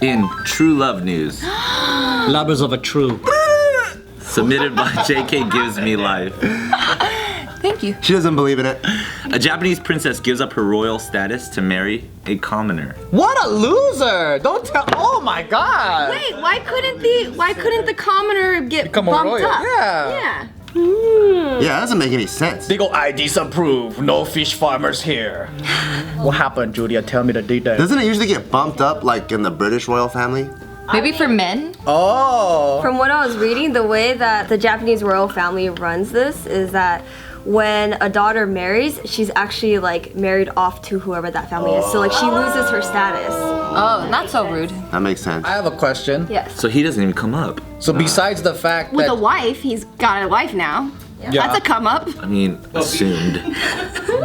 In True Love News. Lovers of a true. Submitted by JK Gives Me Life. Thank you. She doesn't believe in it. A Japanese princess gives up her royal status to marry a commoner. What a loser! Don't tell. Oh my God. Wait, why couldn't the commoner get Become a bumped royal. up? Yeah. Yeah. Yeah, that doesn't make any sense. They go, I disapprove. No fish farmers here. What happened, Julia? Tell me the details. Doesn't it usually get bumped up like in the British royal family? Maybe for men? Oh. From what I was reading, the way that the Japanese royal family runs this is that when a daughter marries, she's actually like married off to whoever that family is. So like she loses her status. Oh, not so rude. That makes sense. I have a question. Yes. So he doesn't even come up. So besides the fact With that a wife, he's got a wife now. Yeah. That's a come up. I mean, assumed.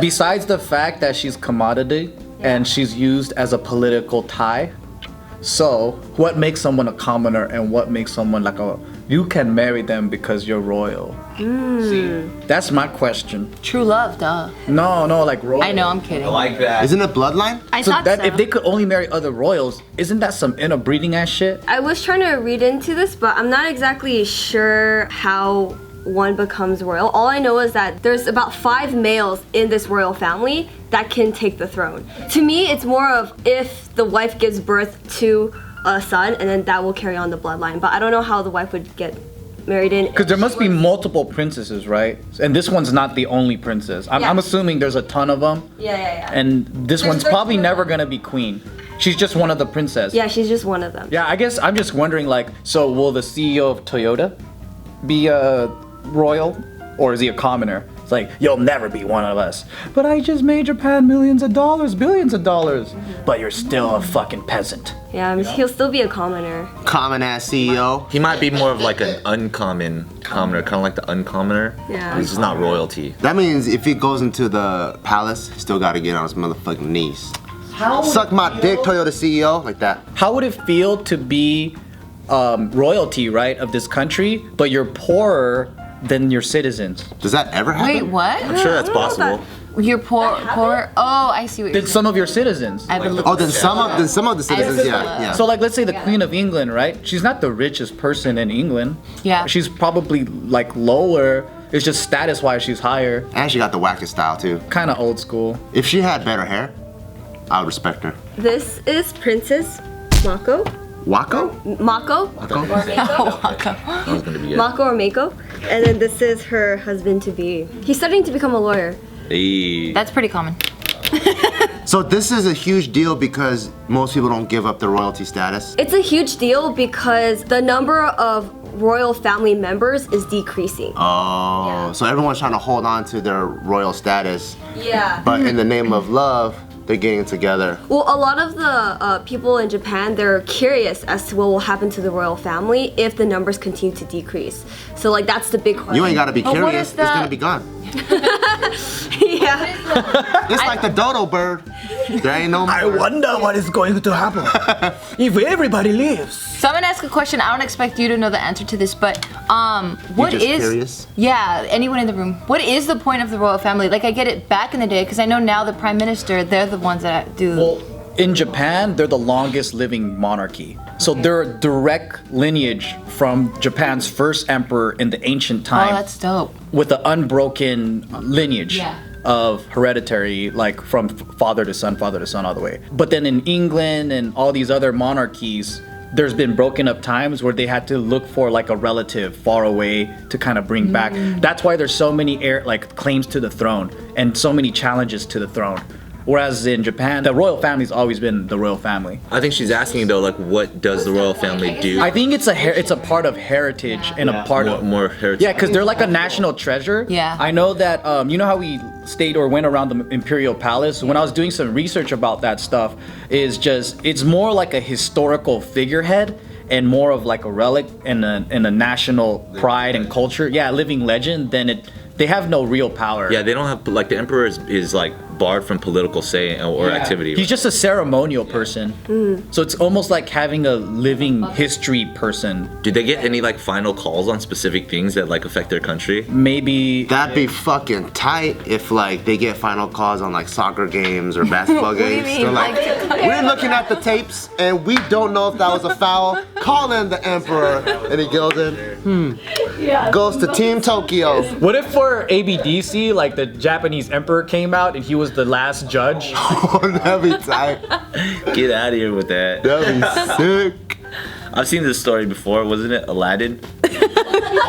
besides the fact that she's commodity and she's used as a political tie, so what makes someone a commoner and what makes someone like a you can marry them because you're royal? See, that's my question. True love, duh. No, like royal. I know, I'm kidding. like that. Isn't it bloodline? I So thought that so. if they could only marry other royals, isn't that some interbreeding ass shit? I was trying to read into this, but I'm not exactly sure how one becomes royal. All I know is that there's about 5 males in this royal family that can take the throne. To me, it's more of if the wife gives birth to a son and then that will carry on the bloodline. But I don't know how the wife would get married in. Because there must be multiple princesses, right? And this one's not the only princess. I'm, Yeah. I'm assuming there's a ton of them. Yeah. And this one's there's probably two of never them. gonna be queen. She's just one of the princesses. Yeah, she's just one of them. Yeah, I guess I'm just wondering, like, so will the CEO of Toyota be a royal, or is he a commoner? It's like, you'll never be one of us. But I just made Japan millions of dollars, billions of dollars. But you're still a fucking peasant. Yeah, I mean, he'll still be a commoner. Common ass CEO. He might be more of like an uncommon commoner, kind of like the uncommoner. Yeah. He's just not royalty. That means if he goes into the palace, he still gotta get on his motherfucking knees. Suck my dick, Toyota CEO, like that. How would it feel to be royalty, right, of this country, but you're poorer than your citizens? Does that ever happen? Wait, what? I'm sure that's possible. You're poor. Oh, I see what you're Than some of your citizens. I've been Oh, then some of the citizens, yeah. So like, let's say the Queen of England, right? She's not the richest person in England. Yeah. She's probably like lower. It's just status-wise she's higher. And she got the wackest style too. Kind of old school. If she had better hair, I would respect her. This is Princess Mako. Wako? Mako? That was gonna be good. Mako or Mako. And then this is her husband to be. He's starting to become a lawyer. Hey. That's pretty common. So this is a huge deal because most people don't give up their royalty status. It's a huge deal because the number of royal family members is decreasing. Oh, so everyone's trying to hold on to their royal status, Yeah. but in the name of love, they're getting together. Well, a lot of the people in Japan, they're curious as to what will happen to the royal family if the numbers continue to decrease. So like that's the big question. You ain't gotta be But what curious, is it's the- gonna be gone. Yeah. It's like the dodo bird. There ain't no more. wonder what is going to happen if everybody leaves. So I'm gonna ask a question. I don't expect you to know the answer to this, but what just is? curious? Yeah, anyone in the room. What is the point of the royal family? Like I get it back in the day because I know now the prime minister, they're the ones that do. Well, in Japan, they're the longest living monarchy. So they're a direct lineage from Japan's first emperor in the ancient oh, time that's dope. with an unbroken lineage. Yeah. Of hereditary, like from father to son all the way. But then in England and all these other monarchies, there's been broken up times where they had to look for like a relative far away to kind of bring back. That's why there's so many claims to the throne and so many challenges to the throne. Whereas in Japan, the royal family's always been the royal family. I think she's asking though, like, what does the royal family do? I think it's a part of heritage and a part of more heritage. Yeah, because they're like a national treasure. Yeah. I know that, you know how we stayed or went around the Imperial Palace? When I was doing some research about that stuff, it's more like a historical figurehead and more of like a relic and a national pride and culture. Yeah, living legend, then they have no real power. Yeah, they don't have, like, the emperor is like barred from political say or activity. He's just a ceremonial person. So it's almost like having a living history person. Do they get any like final calls on specific things that like affect their country? Maybe That'd be fucking tight if like they get final calls on like soccer games or basketball What do you games. mean? They're like, we're looking at the tapes and we don't know if that was a foul. Call in the emperor, and he goes in. Goes to Team Tokyo. What if for ABDC, like the Japanese emperor came out and he was the last judge? That'd be tight. Get out of here with that. That'd be sick. I've seen this story before, wasn't it? Aladdin.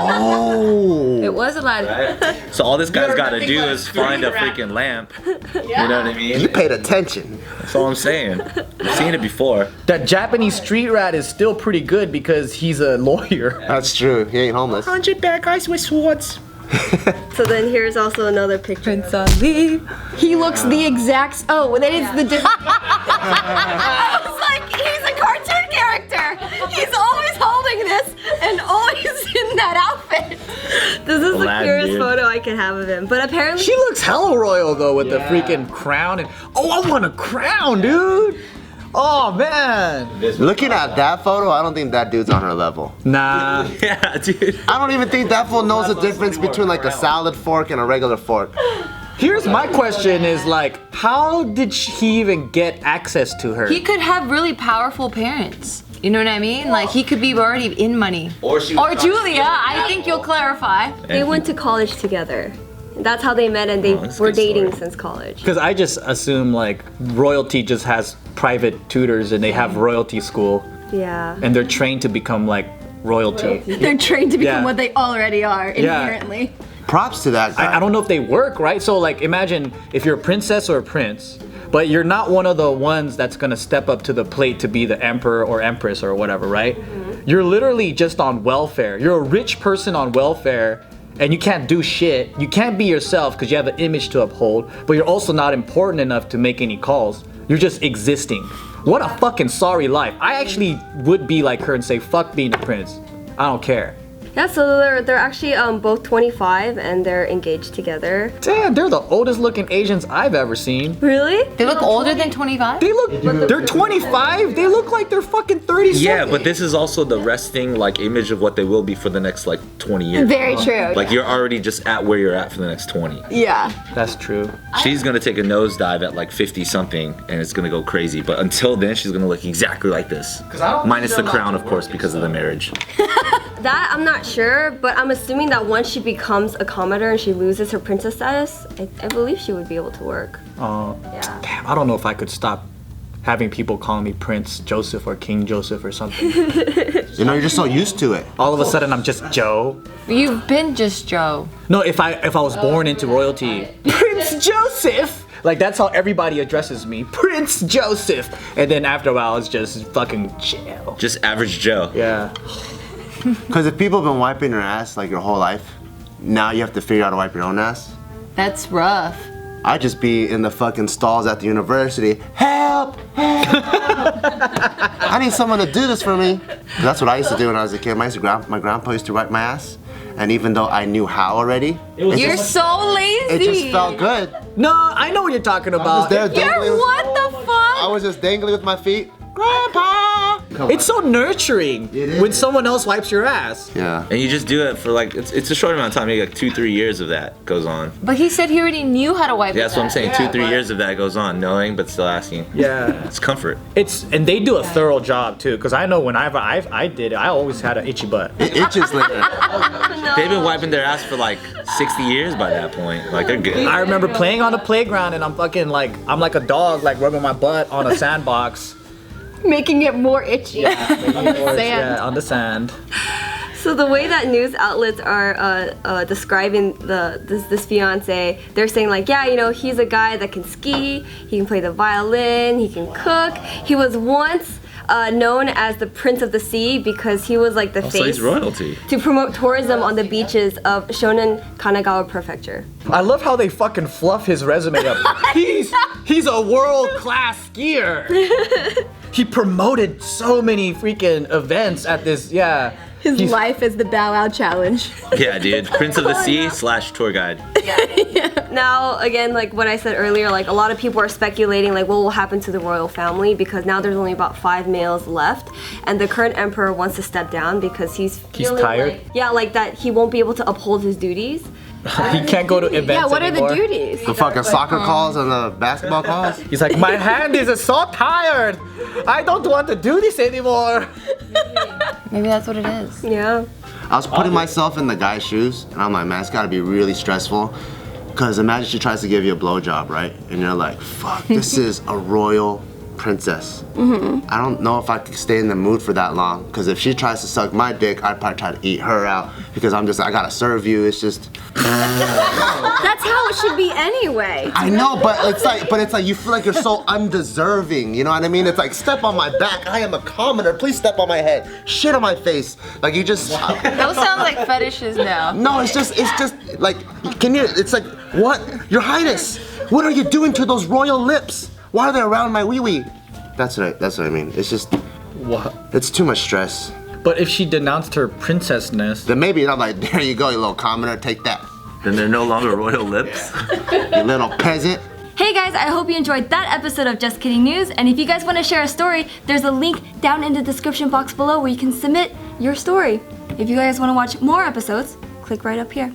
Oh. It was Aladdin. So all this guy's got to do is find a freaking lamp. You know what I mean? You paid attention. That's all I'm saying. I've seen it before. That Japanese street rat is still pretty good because he's a lawyer. That's true. He ain't homeless. 100 bad guys with swords. So then here's also another picture. Prince Ali. He looks the exact. Oh, that is the different. I was like, he's a cartoon character. He's always holding this and always in that outfit. This is the Aladdin, purest dude. photo I can have of him. But apparently, She looks hella royal though with the freaking crown and I want a crown, dude. Oh man. Looking at that photo, I don't think that dude's on her level. Nah. Yeah, dude. I don't even think that fool knows the difference between like a salad fork and a regular fork. Here's my question is like, how did he even get access to her? He could have really powerful parents. You know what I mean? Like he could be already in money. Or she was Julia, I think you'll clarify. they went to college together. That's how they met, and they that's a were good story. dating since college. Because I just assume like royalty just has private tutors and they have royalty school Yeah. and they're trained to become like royalty. They're trained to become Yeah. what they already are Yeah. inherently. Props to that guy. I don't know if they work, right? So like imagine if you're a princess or a prince, but you're not one of the ones that's gonna step up to the plate to be the emperor or empress or whatever, right? You're literally just on welfare. You're a rich person on welfare and you can't do shit. You can't be yourself because you have an image to uphold, but you're also not important enough to make any calls. You're just existing. What a fucking sorry life. I actually would be like her and say, fuck being a prince. I don't care. Yeah, so they're actually both 25 and they're engaged together. Damn, they're the oldest looking Asians I've ever seen. Really? They look older than 25? They look, they're 25. They look like they're fucking 30 Yeah, but this is also the resting like image of what they will be for the next like 20 years. Very true. Like you're already just at where you're at for the next 20. Yeah. That's true. She's gonna take a nosedive at like 50 something and it's gonna go crazy. But until then, she's gonna look exactly like this. Minus the crown, of course, because of the marriage. That I'm not sure, but I'm assuming that once she becomes a commodore and she loses her princess status, I believe she would be able to work. Yeah. Damn, I don't know if I could stop having people calling me Prince Joseph or King Joseph or something. You know, you're just so used to it. All of a sudden, I'm just Joe. You've been just Joe. No, if I was born into royalty, Prince Joseph. Like that's how everybody addresses me, Prince Joseph. And then after a while, it's just fucking Joe. Just average Joe. Yeah. Because if people have been wiping your ass like your whole life, now you have to figure out how to wipe your own ass. That's rough. I'd just be in the fucking stalls at the university. Help! Help! I need someone to do this for me. That's what I used to do when I was a kid. My grandpa used to wipe my ass. And even though I knew how already, You're so lazy. it just felt good. No, I know what you're talking I was about. there You're dangling with- what the I fuck? was just dangling with my feet. Grandpa! It's so nurturing is. when someone else wipes your ass. Yeah. And you just do it for like, it's a short amount of time, maybe like 2-3 years of that goes on. But he said he already knew how to wipe Yeah, his that's what I'm ass. saying. 2-3 years of that goes on, knowing but still asking. Yeah. It's comfort. And they do a thorough job too, because I know whenever I did it, I always had an itchy butt. It itches later. They've been wiping their ass for like 60 years by that point. Like they're good. I remember playing on the playground and I'm fucking like, I'm like a dog like rubbing my butt on a sandbox. Making it more itchy. Yeah, on the sand. So the way that news outlets are describing this fiance, they're saying like, yeah, you know, he's a guy that can ski, he can play the violin, he can cook. He was once known as the Prince of the Sea because he was like the Also, face he's royalty. to promote tourism on the beaches of Shonan Kanagawa Prefecture. I love how they fucking fluff his resume up. He's a world-class skier. He promoted so many freaking events at this, His life is the Bow Wow Challenge. Yeah, dude. Prince of the Sea / tour guide. Now, again, like what I said earlier, like a lot of people are speculating like what will happen to the royal family because now there's only about 5 males left, and the current emperor wants to step down because he's feeling tired? like, yeah, like that he won't be able to uphold his duties. He can't go to events Yeah, what anymore. are the duties? The fucking soccer calls and the basketball calls. He's like, my hand is so tired. I don't want to do this anymore. Maybe that's what it is. Yeah. I was putting myself in the guy's shoes, and I'm like, man, it's gotta be really stressful. Cause imagine she tries to give you a blowjob, right? And you're like, fuck, this is a royal princess. I don't know if I could stay in the mood for that long. Cause if she tries to suck my dick, I'd probably try to eat her out. Because I'm just, I gotta serve you. It's just. That's how it should be anyway. I know, but it's like you feel like you're so undeserving. You know what I mean? It's like step on my back. I am a commoner. Please step on my head. Shit on my face. Like you just. Those sound like fetishes now. No, it's just like, can you? It's like, what? Your Highness, what are you doing to those royal lips? Why are they around my wee wee? That's what I mean. It's just, What? it's too much stress. But if she denounced her princessness, Then maybe I'm like, there you go, you little commoner, take that, Then they're no longer royal lips. you little peasant. Hey guys, I hope you enjoyed that episode of Just Kidding News. And if you guys want to share a story, there's a link down in the description box below where you can submit your story. If you guys want to watch more episodes, click right up here.